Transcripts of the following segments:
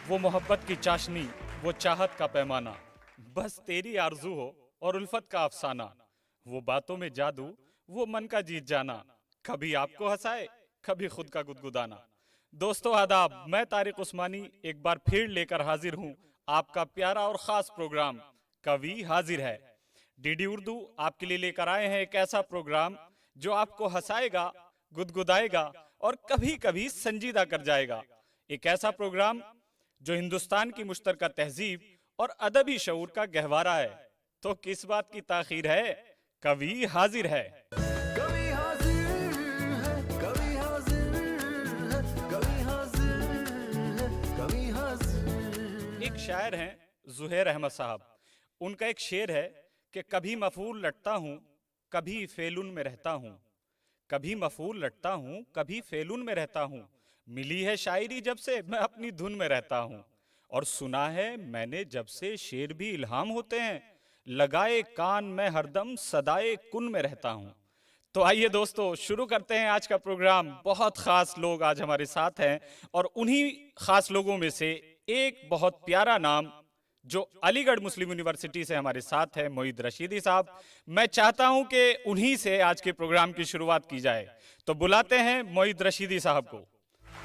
वो मोहब्बत की चाशनी, वो चाहत का पैमाना, बस तेरी आरजू हो और उल्फत का अफसाना। वो बातों में जादू, वो मन का जीत जाना, कभी आपको हंसाए, कभी खुद का गुदगुदाना। दोस्तों आदाब, मैं तारिक उस्मानी एक बार फिर लेकर हाजिर हूँ आपका प्यारा और खास प्रोग्राम कवि हाजिर है। डीडी उर्दू आपके लिए लेकर आए हैं एक ऐसा प्रोग्राम जो आपको हंसाएगा, गुदगुदाएगा और कभी कभी संजीदा कर जाएगा। एक ऐसा प्रोग्राम जो हिंदुस्तान की मुश्तरका तहजीब और अदबी शऊर का गहवारा है। तो किस बात की ताखीर है, कवि हाजिर है। कभी हाजिर है, कभी हाजिर है, कभी हाजिर है, कभी हाजिर। एक शायर हैं जुहैर अहमद साहब। उनका एक शेर है कि कभी मफूल लटता हूँ, कभी फेलुन में रहता हूँ। कभी मफूल लटता हूँ, कभी फेलुन में रहता हूँ। मिली है शायरी जब से मैं अपनी धुन में रहता हूँ। और सुना है मैंने जब से शेर भी इल्हाम होते हैं। लगाए कान में हरदम सदाए कुन में रहता हूँ। तो आइए दोस्तों शुरू करते हैं आज का प्रोग्राम। बहुत खास लोग आज हमारे साथ हैं और उन्हीं खास लोगों में से एक बहुत प्यारा नाम जो अलीगढ़ मुस्लिम यूनिवर्सिटी से हमारे साथ है, मोईद रशीदी साहब। मैं चाहता हूं कि उन्हीं से आज के प्रोग्राम की शुरुआत की जाए। तो बुलाते हैं मोईद रशीदी साहब को,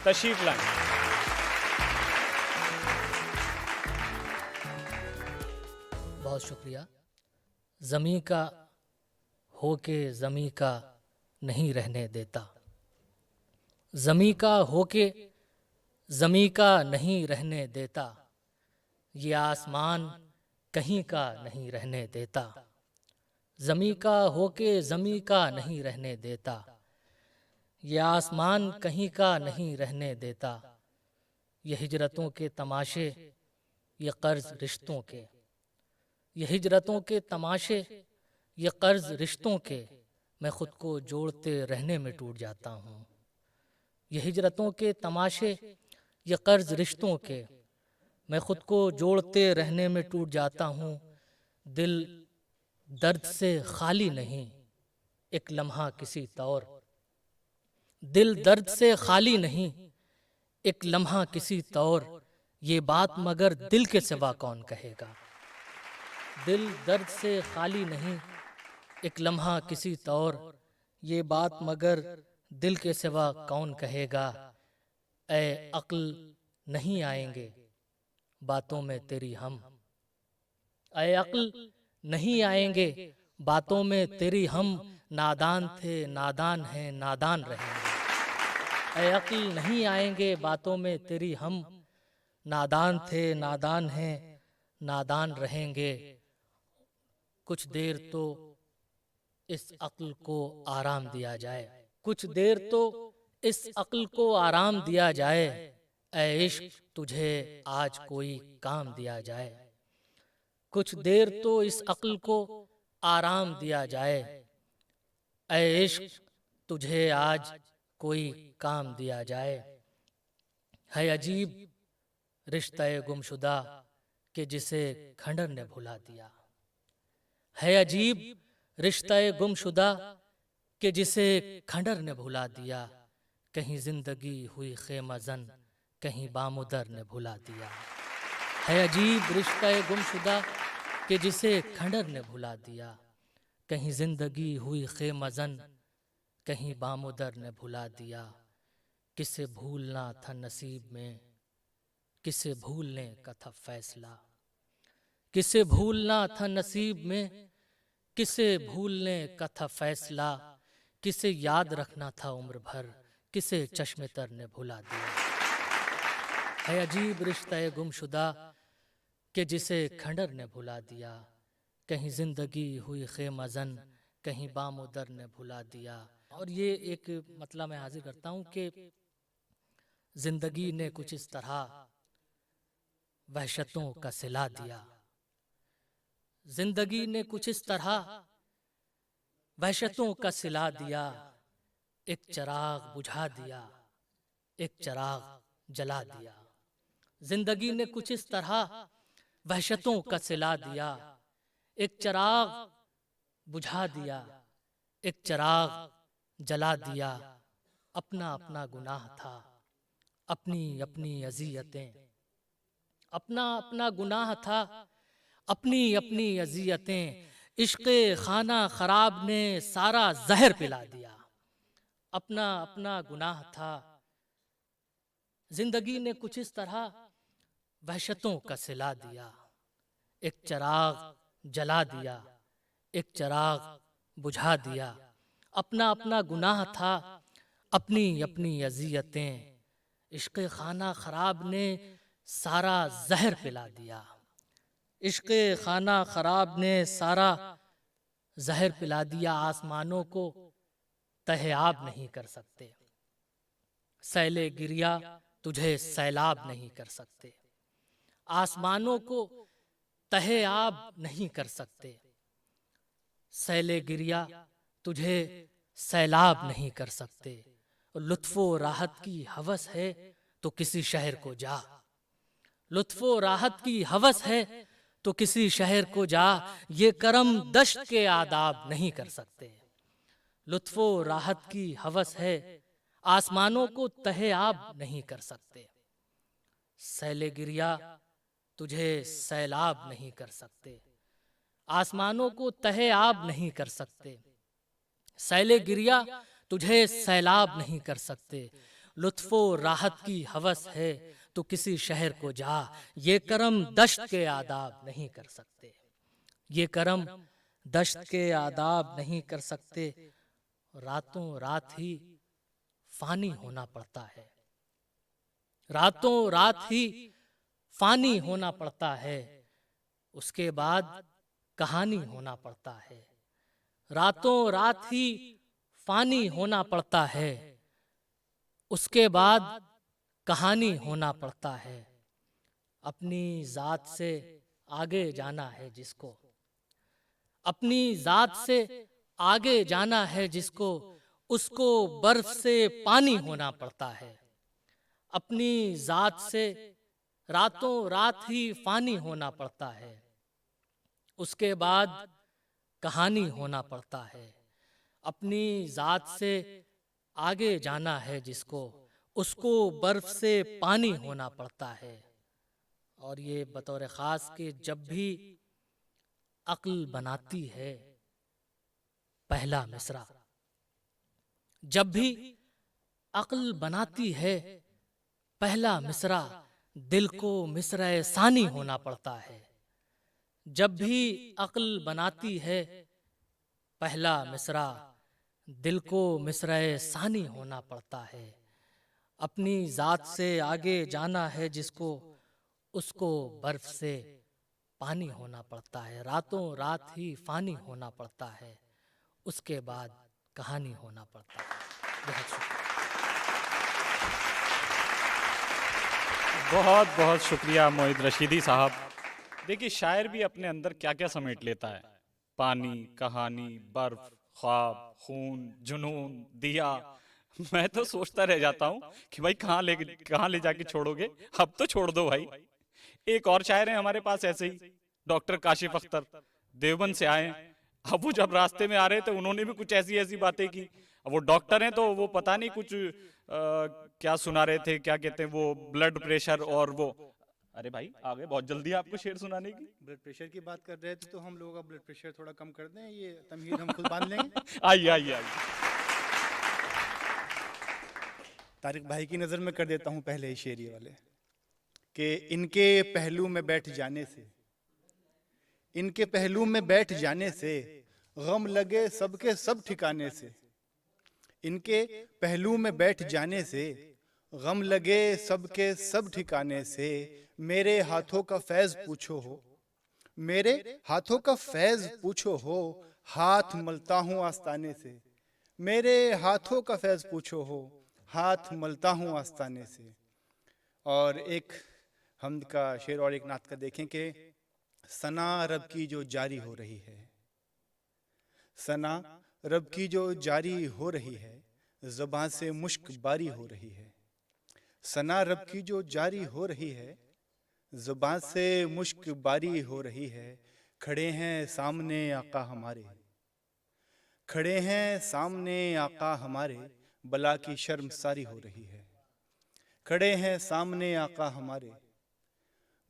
तशरीफ लाएं। बहुत शुक्रिया। ज़मीं का हो के ज़मीं का नहीं रहने देता, ज़मीं का हो के ज़मीं का नहीं रहने देता, ये आसमान कहीं का नहीं रहने देता। ज़मीं का हो के ज़मीं का नहीं रहने देता, ये आसमान कहीं का नहीं रहने देता। ये हिजरतों के तमाशे, ये कर्ज रिश्तों के, ये हिजरतों के तमाशे, ये कर्ज रिश्तों के, मैं खुद को जोड़ते रहने में टूट जाता हूँ। ये हिजरतों के तमाशे, ये कर्ज रिश्तों के, मैं खुद को जोड़ते रहने में टूट जाता हूँ। दिल दर्द से खाली नहीं एक लम्हा किसी तौर, दिल दर्द से खाली नहीं एक लम्हा किसी तौर, ये बात मगर दिल के सिवा कौन कहेगा। दिल दर्द से खाली नहीं एक लम्हा किसी तौर, ये बात मगर दिल के सिवा कौन कहेगा। ऐ अक्ल नहीं आएंगे बातों में तेरी हम, ऐ अक्ल नहीं आएंगे बातों में तेरी हम, नादान थे नादान हैं नादान रहेंगे। ऐ अक्ल नहीं आएंगे बातों में तेरी हम, नादान थे नादान हैं नादान रहेंगे। कुछ देर तो इस अक्ल को आराम दिया जाए, कुछ देर तो इस अक्ल को आराम दिया जाए। ऐ इश्क तुझे आज कोई काम दिया जाए, कुछ देर तो इस अक्ल को आराम दिया जाए। ऐ इश्क तुझे आज कोई काम दिया जाए। है अजीब रिश्ता गुमशुदा कि जिसे खंडर ने भुला दिया, है अजीब रिश्ता गुमशुदा कि जिसे खंडर ने भुला दिया। कहीं जिंदगी हुई खेमज़न, कहीं बामुदर ने भुला दिया। है अजीब रिश्ता गुमशुदा कि जिसे खंडर ने भुला दिया, कहीं जिंदगी हुई खेमज़न, कहीं बामुदर ने भुला दिया। किसे भूलना था नसीब में, किसे भूलने का था फैसला, किसे भूलना था नसीब में, किसे भूलने का था फैसला। किसे याद रखना था उम्र भर, किसे चश्मे तर ने भुला दिया। है अजीब रिश्ता गुमशुदा कि जिसे खंडर ने भुला दिया, कहीं जिंदगी हुई खेमज़न, कहीं बामुदर ने भुला दिया। और ये एक मतलब मैं हाजिर करता हूँ कि जिंदगी ने कुछ इस तरह वहशतों का सिला दिया, जिंदगी ने कुछ इस तरह वहशतों का सिला दिया। एक चिराग बुझा दिया, एक चिराग जला दिया। जिंदगी ने कुछ इस तरह वहशतों का सिला दिया। एक चिराग बुझा दिया, एक चिराग जला दिया। अपना अपना गुनाह था, अपनी अपनी अज़ियतें, अपना अपना गुनाह था, अपनी अपनी अजियतें, इश्क़े खाना खराब ने सारा जहर पिला दिया। अपना अपना गुनाह था, जिंदगी ने कुछ इस तरह वहशतों का सिला दिया। एक चिराग जला दिया, एक चिराग बुझा दिया। अपना अपना गुनाह था, अपनी अपनी अजियतें, इश्क़े खाना खराब ने सारा जहर पिला दिया। इश्क़े खाना खराब ने सारा जहर पिला दिया। आसमानों को तहयाब नहीं कर सकते, सैले गिरिया तुझे सैलाब नहीं कर सकते। आसमानों को तहयाब नहीं कर सकते, सैले गिरिया तुझे सैलाब नहीं कर सकते। लुत्फो राहत की हवस है तो किसी शहर को जा, लुत्फो राहत की हवस है तो किसी शहर को जा, ये करम दश्त के आदाब नहीं कर सकते। लुत्फो राहत की हवस है, आसमानों को तहयाब नहीं कर सकते। सैले गिरिया तुझे सैलाब नहीं कर सकते, आसमानों को तहयाब नहीं कर सकते। सैले गिरिया तुझे सैलाब नहीं कर सकते। लुत्फो राहत की हवस है तो किसी शहर को जा, ये करम दश्त के आदाब नहीं कर सकते। ये करम दश्त के आदाब नहीं कर सकते। रातों रात ही फानी होना पड़ता है, रातों रात ही फानी होना पड़ता है, उसके बाद कहानी होना पड़ता है। रातों रात ही फानी होना पड़ता है, उसके बाद कहानी होना पड़ता है। अपनी जात से आगे जाना है जिसको, अपनी जात से आगे जाना है जिसको, उसको बर्फ से पानी होना पड़ता है। अपनी जात से रातों रात ही फानी होना पड़ता है, उसके बाद कहानी होना पड़ता है। अपनी जात से आगे जाना है जिसको, उसको बर्फ से पानी होना पड़ता है। और ये बतौर ख़ास कि जब भी अक्ल बनाती है पहला मिसरा, जब भी अक्ल बनाती है पहला मिसरा, दिल को मिसरा सानी होना पड़ता है। जब भी अक्ल बनाती है पहला मिसरा, दिल को मिसरा सानी होना पड़ता है। अपनी जात से आगे जाना है जिसको, उसको बर्फ से पानी होना पड़ता है। रातों रात ही फानी होना पड़ता है, उसके बाद कहानी होना पड़ता है। बहुत शुक्रिया। बहुत बहुत शुक्रिया मोहित रशीदी साहब। देखिए शायर भी अपने अंदर क्या क्या समेट लेता है, पानी, कहानी, बर्फ, ख्वाब, खून, जुनून, दिया। मैं तो सोचता रह जाता हूँ कि भाई कहाँ ले जाके छोड़ोगे, अब तो छोड़ दो भाई। एक और शायर है हमारे पास ऐसे ही, डॉक्टर काशिफ अख्तर, देवबंद से आए। अब वो जब रास्ते में आ रहे थे उन्होंने भी कुछ ऐसी ऐसी बातें की। अब वो डॉक्टर हैं तो वो पता नहीं कुछ क्या सुना रहे थे, क्या कहते हैं वो, ब्लड प्रेशर और वो। अरे भाई आगे बहुत जल्दी है आपको शेर सुनाने की। ब्लड प्रेशर की बात कर रहे थे तो हम लोगों का ब्लड प्रेशर थोड़ा कम कर दें, ये तमहीद हम खुद बांध लेंगे। आइए आइए आइए। तारिक भाई की नज़र में कर देता हूँ पहले ही शेर ये वाले, कि इनके पहलू में बैठ जाने से, इनके पहलू में बैठ जाने से गम लगे सबके सब ठिकाने से। इनके पहलू में बैठ जाने से गम लगे सबके सब ठिकाने से। मेरे हाथों का फैज पूछो हो, मेरे हाथों का फैज पूछो हो, हाथ मलता हूँ आस्ताने से। मेरे हाथों का फैज पूछो हो, हाथ मलता हूँ आस्ताने से। और एक हमद का शेर और एक नात का देखें कि सना रब की जो जारी हो रही है, सना रब की जो जारी हो रही है, ज़बान से मुश्क बारी हो रही है। सना रब की जो जारी हो रही है, ज़बान से मुश्क बारी हो रही है। खड़े हैं सामने आका हमारे, खड़े हैं सामने आका हमारे, बला की शर्मसारी हो रही है। खड़े हैं सामने आका हमारे,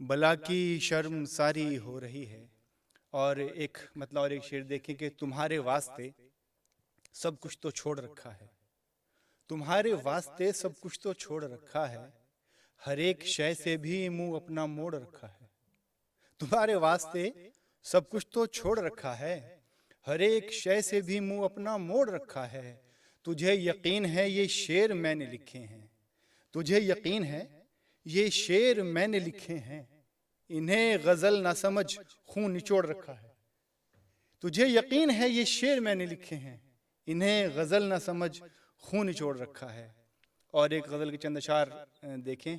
बला की शर्म सारी हो रही है। और एक शेर देखें कि तुम्हारे वास्ते सब कुछ तो छोड़ रखा है, तुम्हारे वास्ते सब कुछ तो छोड़ रखा है, हर एक शय से भी मुंह अपना मोड़ रखा है। तुम्हारे वास्ते सब कुछ तो छोड़ रखा है, हर एक शय से भी मुंह अपना मोड़ रखा है। तुझे यकीन है ये शेर मैंने लिखे हैं, तुझे यकीन है ये शेर मैंने लिखे हैं, इन्हें गजल ना समझ खून निचोड़ रखा है। तुझे यकीन है ये शेर मैंने लिखे हैं, इन्हें गजल ना समझ खून निचोड़ रखा है। और एक गजल के चंद अशार देखें,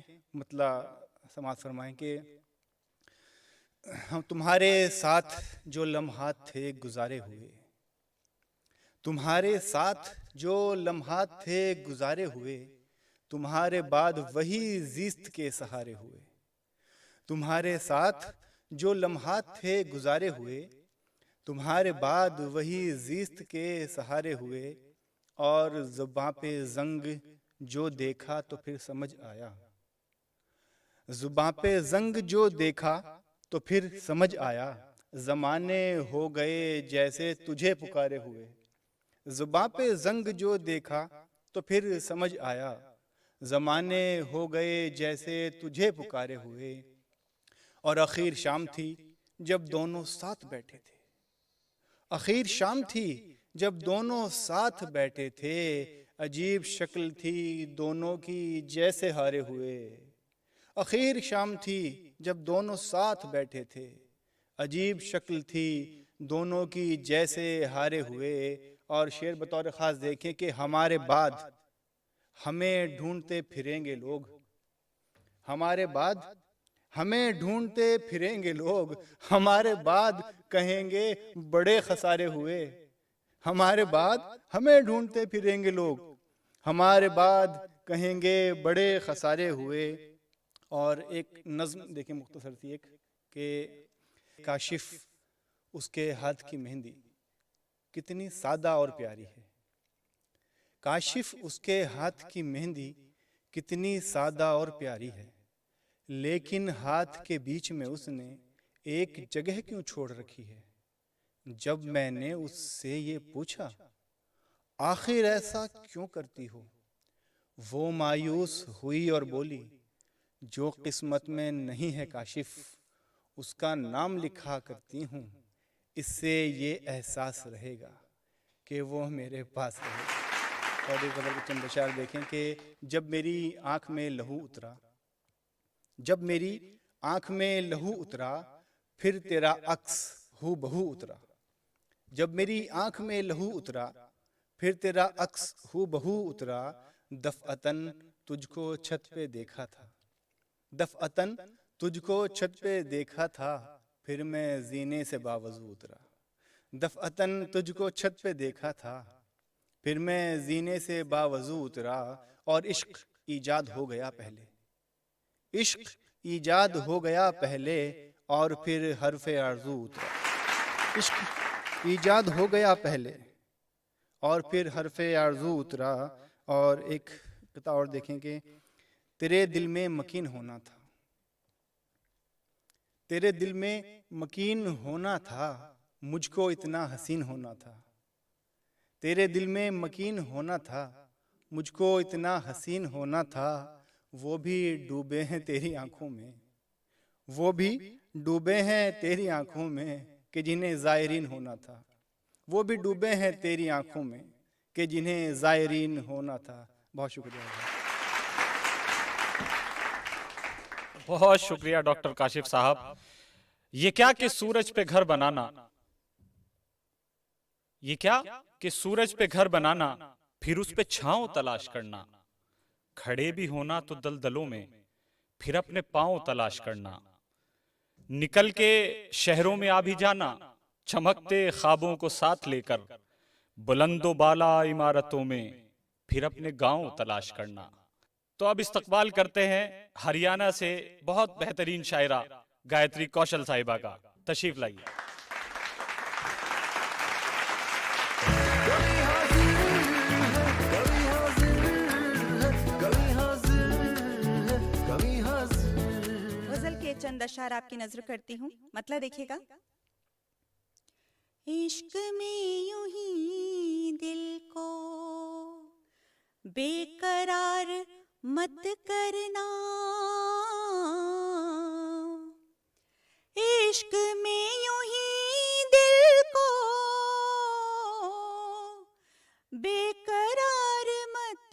समाज फरमाएं कि हम तुम्हारे साथ जो लम्हात थे गुजारे हुए, तुम्हारे साथ जो लम्हात थे गुजारे हुए, तुम्हारे बाद वही जीस्त के सहारे हुए। तुम्हारे साथ जो लम्हात थे गुजारे हुए, तुम्हारे बाद वही जीस्त के सहारे हुए। और ज़ुबां पे जंग जो देखा तो फिर समझ आया, ज़ुबां पे जंग जो देखा तो फिर समझ आया, ज़माने हो गए जैसे तुझे पुकारे हुए। ज़ुबां पे जंग जो देखा तो फिर समझ आया, ज़माने हो गए जैसे तुझे पुकारे हुए। और आखिर शाम थी जब दोनों साथ बैठे थे, आखिर शाम थी जब दोनों साथ बैठे थे, अजीब शक्ल थी दोनों की जैसे हारे हुए। आखिर शाम थी जब दोनों साथ बैठे थे, अजीब शक्ल थी दोनों की जैसे हारे हुए। और शेर बतौर खास देखें कि हमारे बाद हमें ढूंढते फिरेंगे लोग, हमारे बाद हमें ढूंढते फिरेंगे लोग, हमारे बाद कहेंगे बड़े खसारे हुए। हमारे बाद हमें ढूंढते फिरेंगे लोग, हमारे बाद कहेंगे बड़े खसारे हुए। और एक नज्म देखें मुख्तसर सी एक कि काशिफ उसके हाथ की मेहंदी कितनी सादा और प्यारी है, काशिफ उसके हाथ की मेहंदी कितनी सादा और प्यारी है, लेकिन हाथ के बीच में उसने एक जगह क्यों छोड़ रखी है। जब मैंने उससे ये पूछा आखिर ऐसा क्यों करती हो, वो मायूस हुई और बोली जो किस्मत में नहीं है काशिफ उसका नाम लिखा करती हूँ, इससे ये एहसास रहेगा कि वो मेरे पास रहेगा। और एक गज़ल के चंद अशार देखें कि जब मेरी आँख में लहू उतरा, जब मेरी आँख में लहू उतरा, फिर तेरा अक्स हू बहू उतरा। जब मेरी आँख में लहू उतरा, फिर तेरा अक्स हू बहू उतरा, दफ़अतन तुझको छत पे देखा था, दफ़अतन तुझको छत पे देखा था, फिर मैं जीने से बावजू उतरा। दफ़अतन तुझको छत पे देखा था, फिर मैं जीने से बावजू उतरा। और इश्क ईजाद हो गया पहले, इश्क ईजाद हो गया पहले, और फिर हरफ़े आरज़ू उतरा। इश्क ईजाद हो गया पहले और फिर हरफ़े आरज़ू उतरा। और एक कता और देखें कि तेरे दिल में मकीन होना था, तेरे दिल में मकीन होना था, मुझको इतना हसीन होना था। तेरे दिल में मकीन होना था, मुझको इतना हसीन होना था। वो भी डूबे हैं तेरी आंखों में, वो भी डूबे हैं तेरी आंखों में कि जिन्हें ज़ायरीन होना था। वो भी डूबे हैं तेरी आंखों में कि जिन्हें ज़ायरीन होना था। बहुत शुक्रिया। बहुत शुक्रिया डॉक्टर काशिफ साहब। ये क्या कि सूरज पे घर बनाना, ये क्या कि सूरज पे घर बनाना, फिर उस पे छांव तलाश करना, खड़े भी होना तो दलदलों में, फिर अपने पांव तलाश करना, निकल के शहरों में आ भी जाना, चमकते ख्वाबों को साथ लेकर, बुलंदो बाला इमारतों में, फिर अपने गांव तलाश करना। तो अब इस्तकबाल करते हैं हरियाणा से बहुत बेहतरीन शायरा गायत्री कौशल साहिबा का। तशरीफ लाइए। कभी हाजिर है, कभी हाजिर है, कभी हाजिर है, कभी हाजिर। गजल के चंद चंद अशआर आपकी नजर करती हूँ, मतलब देखिएगा। इश्क में यूं ही दिल को बेकरार मत करना, इश्क में यूं ही दिल को बेकरार मत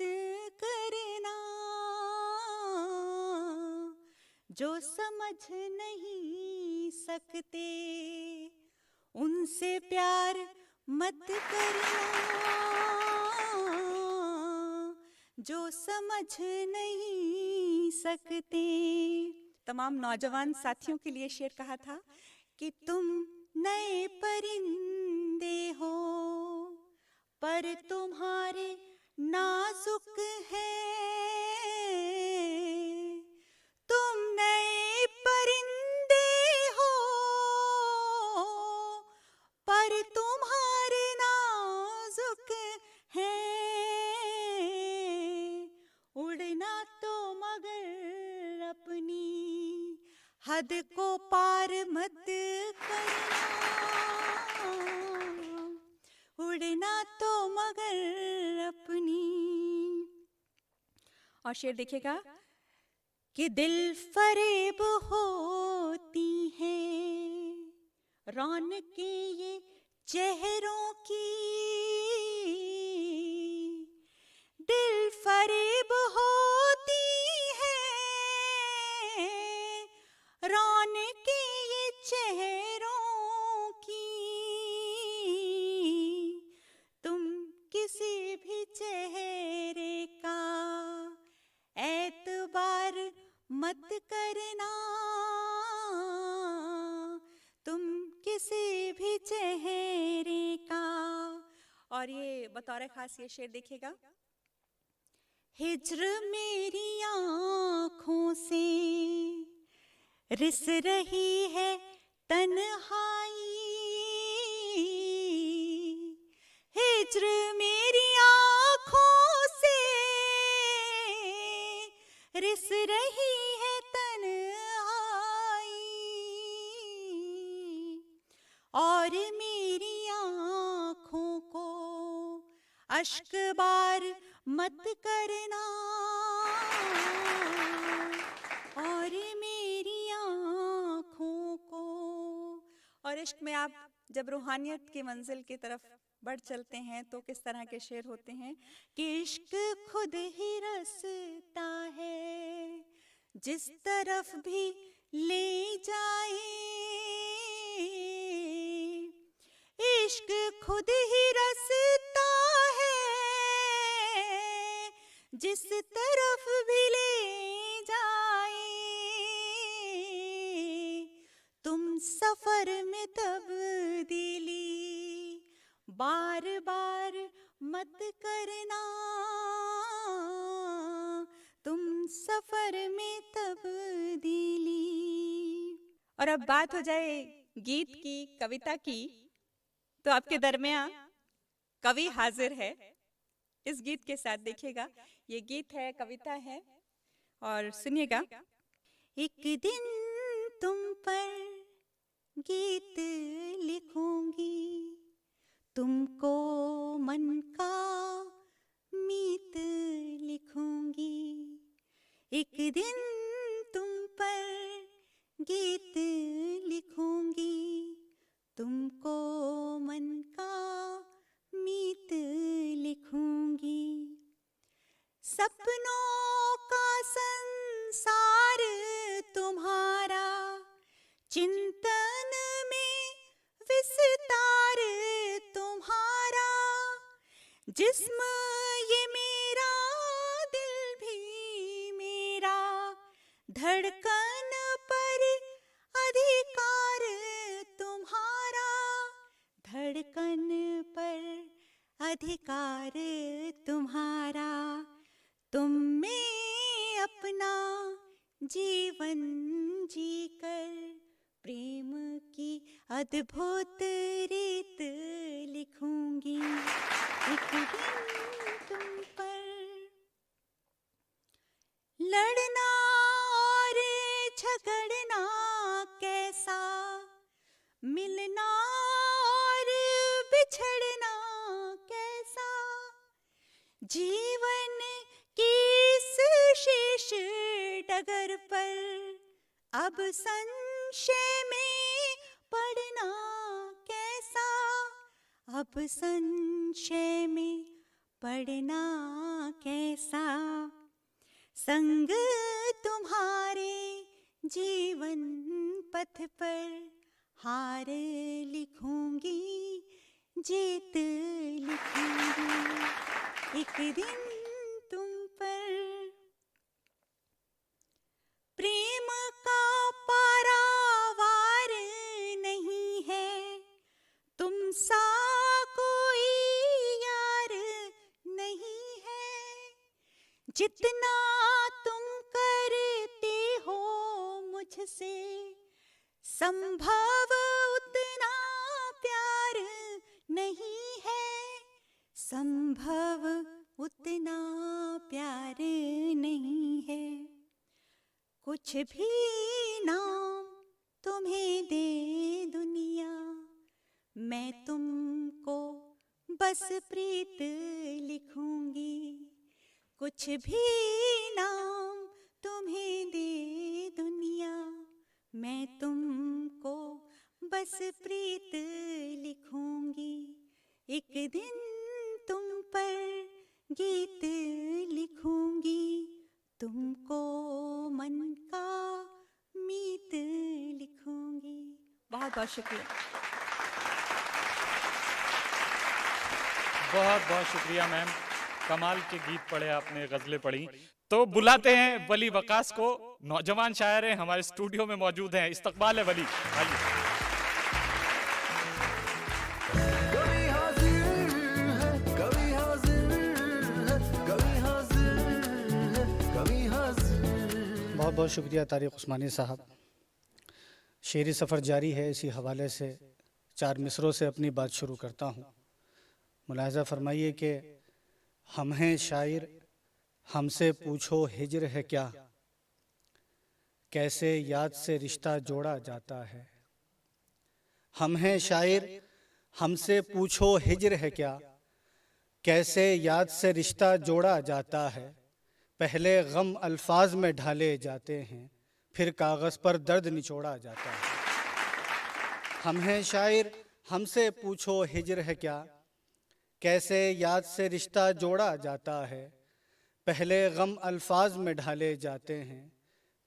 करना, जो समझ नहीं सकते उनसे प्यार मत करना, जो समझ नहीं सकते। तमाम नौजवान साथियों के लिए शेर कहा था कि तुम नए परिंदे हो पर तुम्हारे नाजुक हैं, तुम नए परिंदे हो पर तुम्हारे नाजुक हैं, उड़ना तो मगर अपनी हद को पार मत करना, उड़ना तो मगर अपनी। और शेर देखिएगा कि दिल फरेब होती हैं रौनकें ये चेहरों की, दिल फरेब होती हैं रौनकें ये चेहरों की, तुम किसी भी चेहरे का एतबार मत करना, तुम किसी भी चेहरे का। और ये बतौर खास ये शेर देखिएगा। हिज्र मेरी आँखों से रिस रही है तन्हाई, हिज्र मेरी आँखों से रिस रही है तन्हाई, और मेरी आँखों को अश्क बार मत करना, और मेरी आँखों को। और इश्क में आप जब रूहानियत की मंजिल की तरफ बढ़ चलते हैं तो किस तरह के शेर होते हैं कि इश्क खुद ही रास्ता है जिस तरफ भी ले जाए, इश्क खुद ही रास्ता है जिस तरफ भी ले जाए, तुम सफर में तब्दीली बार बार मत करना, तुम सफर में तब्दीली। और अब बात हो जाए गीत की, कविता की, तो आपके दरमियान कवि हाजिर है इस गीत के साथ। देखिएगा, ये गीत है, कविता है, और सुनिएगा। एक दिन तुम पर गीत लिखूंगी, तुमको मन का मीत लिखूंगी, एक दिन तुम पर गीत लिखूंगी, तुमको मन का मीत लिखूंगी, सपनों का संसार तुम्हारा चिंतन में विस्तार तुम्हारा, जिस्म ये मेरा दिल भी मेरा, धड़कन पर अधिकार तुम्हारा, धड़कन पर अधिकार तुम्हारा, तुम में अपना जीवन जीकर प्रेम की अद्भुत रीत लिखूंगी, एक दिन तुम पर लड़ना और झगड़ना जीवन की इस शेष डगर पर अब संशय में पड़ना कैसा, अब संशय में पड़ना कैसा। संग तुम्हारे जीवन पथ पर हार लिखूंगी, जीत लिखूंगी एक दिन तुम पर। प्रेम का पारावार नहीं है, तुम सा कोई यार नहीं है। जितना तुम करते हो मुझसे, संभव उतना प्यार नहीं है, संभव उतना प्यार नहीं है। कुछ भी नाम तुम्हें दे दुनिया, मैं तुमको बस प्रीत लिखूंगी। कुछ भी नाम तुम्हें दे दुनिया, मैं तुमको बस प्रीत लिखूंगी। एक दिन तुम पर गीत लिखूंगी, तुमको मन का मीत लिखूंगी। बहुत बहुत शुक्रिया। बहुत बहुत शुक्रिया मैम, कमाल के गीत पढ़े आपने, गजलें पढ़ी। तो बुलाते हैं वली वकास को, नौजवान शायर हैं, हमारे स्टूडियो में मौजूद हैं। इस्तकबाल है वली, आइए। कभी हाजिर है, कभी हाजिर है, कभी हाजिर है, कभी हाजिर। बहुत बहुत शुक्रिया तारिक उस्मानी साहब। शेरी सफ़र जारी है, इसी हवाले से 4 मिसरों से अपनी बात शुरू करता हूँ। मुलाहिज़ा फरमाइए कि हम हैं शायर, हमसे पूछो हिज्र है क्या, कैसे याद से रिश्ता जोड़ा जाता है। हम हैं शायर, हमसे पूछो हिज्र है क्या, कैसे याद से रिश्ता जोड़ा जाता है। पहले गम अल्फाज में ढाले जाते हैं, फिर कागज़ पर दर्द निचोड़ा जाता है। हम हैं शायर, हमसे पूछो हिज्र है क्या, कैसे याद से रिश्ता जोड़ा जाता है। पहले गम अल्फाज में ढाले जाते हैं,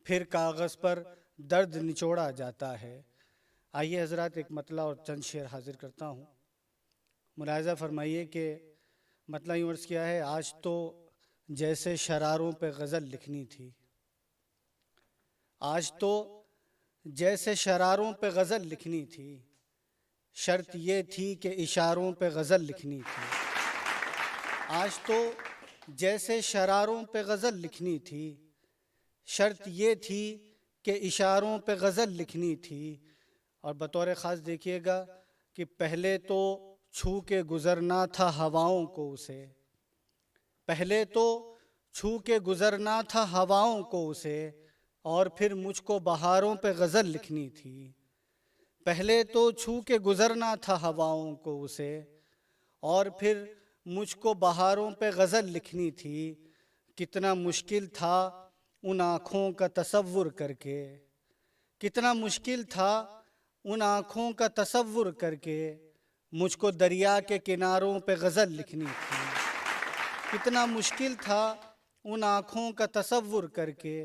फिर कागज़ पर दर्द निचोड़ा जाता है। आइए हज़रात, एक मतला और चंद शेर हाजिर करता हूँ। मुलाहिज़ा फरमाइए कि मतला यूँ अर्ज़ किया है, आज तो जैसे शरारों पे गज़ल लिखनी थी, आज तो जैसे शरारों पे गज़ल लिखनी थी, शर्त ये थी कि इशारों पे गज़ल लिखनी थी। आज तो जैसे शरारों पे गज़ल लिखनी थी, शर्त ये थी कि इशारों पे गज़ल लिखनी थी। और बतौर ख़ास देखिएगा कि पहले तो छू के गुज़रना था हवाओं को उसे, पहले तो छू के गुज़रना था हवाओं को उसे, और फिर मुझको बहारों पे गज़ल लिखनी थी। पहले तो छू के गुज़रना था हवाओं को उसे, और फिर मुझको बहारों पे गज़ल लिखनी थी। कितना मुश्किल था उन आँखों का तसव्वुर करके, कितना मुश्किल था उन आँखों का तसव्वुर करके, मुझको दरिया के किनारों पे गज़ल लिखनी थी। कितना मुश्किल था उन आँखों का तसव्वुर करके,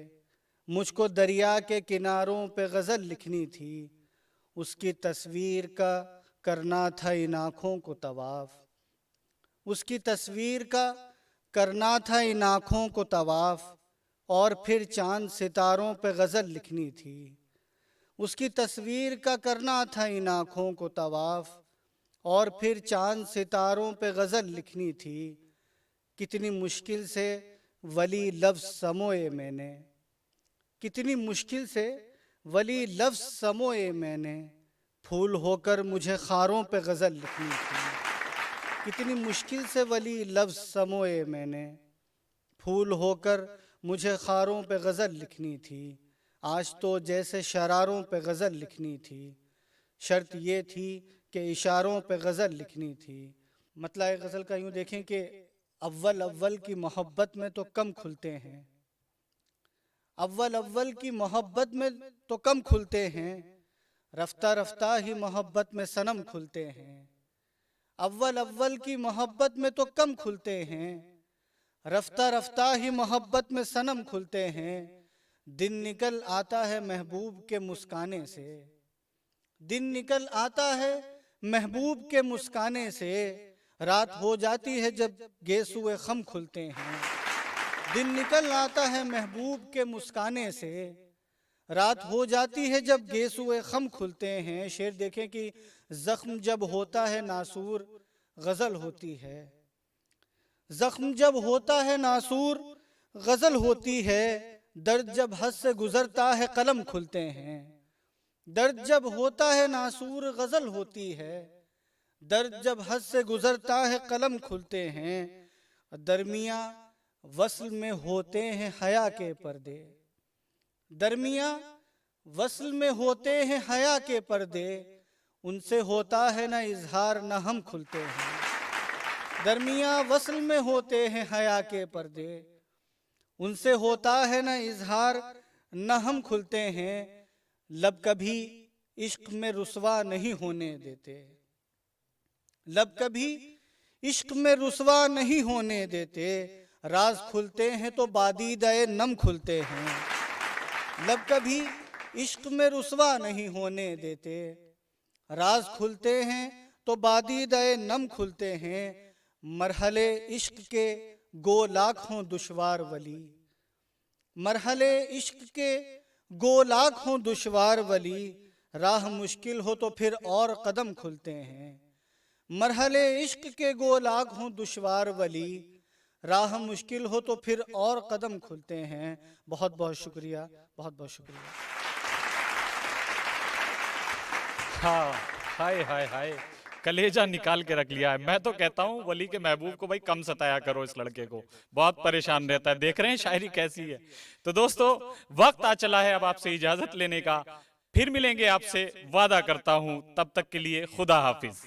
मुझको दरिया के किनारों पे गज़ल लिखनी थी। उसकी तस्वीर का करना था इन आँखों को तवाफ़, उसकी तस्वीर का करना था इन आँखों को तवाफ़, और फिर चाँद सितारों पे गज़ल लिखनी थी। उसकी तस्वीर का करना था इन आँखों को तवाफ़, और फिर चाँद सितारों पे गज़ल लिखनी थी। कितनी मुश्किल से वली लफ्ज़ समोए मैंने, कितनी मुश्किल से वली लफ्ज़ समोए मैंने, फूल होकर मुझे खारों पे गज़ल लिखनी थी। कितनी मुश्किल से वली लफ्ज़ समोए मैंने, फूल होकर मुझे खारों पे गज़ल लिखनी थी। आज तो जैसे शरारों पे गज़ल लिखनी थी, शर्त ये थी कि इशारों पे गज़ल लिखनी थी। मतलब गज़ल का यूँ देखें कि अव्वल अव्वल की मोहब्बत में तो कम खुलते हैं, अव्वल अव्वल की मोहब्बत में तो कम खुलते हैं, रफ्ता रफ्ता ही मोहब्बत में सनम खुलते हैं। अव्वल अव्वल की मोहब्बत में तो कम खुलते हैं, रफ्ता रफ्ता ही मोहब्बत में सनम खुलते हैं। दिन निकल आता है महबूब के मुस्काने से, दिन निकल आता है महबूब के मुस्काने से, रात हो जाती है जब गेसुए खम खुलते हैं। दिन निकल आता है महबूब के मुस्काने से, रात हो जाती है जब गेसुए खम खुलते हैं। शेर देखें कि जख्म जब होता है नासूर गजल होती है, जख्म जब होता है नासूर गजल होती है, दर्द जब हद से गुजरता है कलम खुलते हैं। दर्द जब होता है नासूर गजल होती है, दर्द जब हद से गुजरता है कलम खुलते हैं। दरमिया वस्ल में होते हैं हया के पर्दे, दरमिया वस्ल में होते हैं हया के पर्दे, उनसे होता है ना इजहार ना हम खुलते हैं। दरमिया वस्ल में होते हैं हया के पर्दे, उनसे होता है ना इजहार ना हम खुलते हैं। लब कभी इश्क में रुसवा नहीं होने देते, लब कभी इश्क में रुसवा नहीं होने देते, राज खुलते हैं तो बादीदाए नम खुलते हैं। लब कभी इश्क में रुसवा नहीं होने देते, राज खुलते हैं तो बादीदाए नम खुलते हैं। मरहले इश्क के गो लाखों दुश्वार वली, मरहले इश्क के गो लाखों दुश्वार वली, राह मुश्किल हो तो फिर और कदम खुलते हैं। मरहले इश्क के गो लाखों दुश्वार वली, राह मुश्किल हो तो फिर और कदम खुलते हैं। बहुत बहुत शुक्रिया, बहुत बहुत शुक्रिया। हाँ, हाय हाय हाय, कलेजा निकाल के रख लिया है। मैं तो कहता हूँ वली के महबूब को भाई कम सताया करो, इस लड़के को बहुत परेशान रहता है। देख रहे हैं शायरी कैसी है। तो दोस्तों वक्त आ चला है अब आपसे इजाजत लेने का, फिर मिलेंगे आपसे वादा करता हूँ, तब तक के लिए खुदा हाफिज।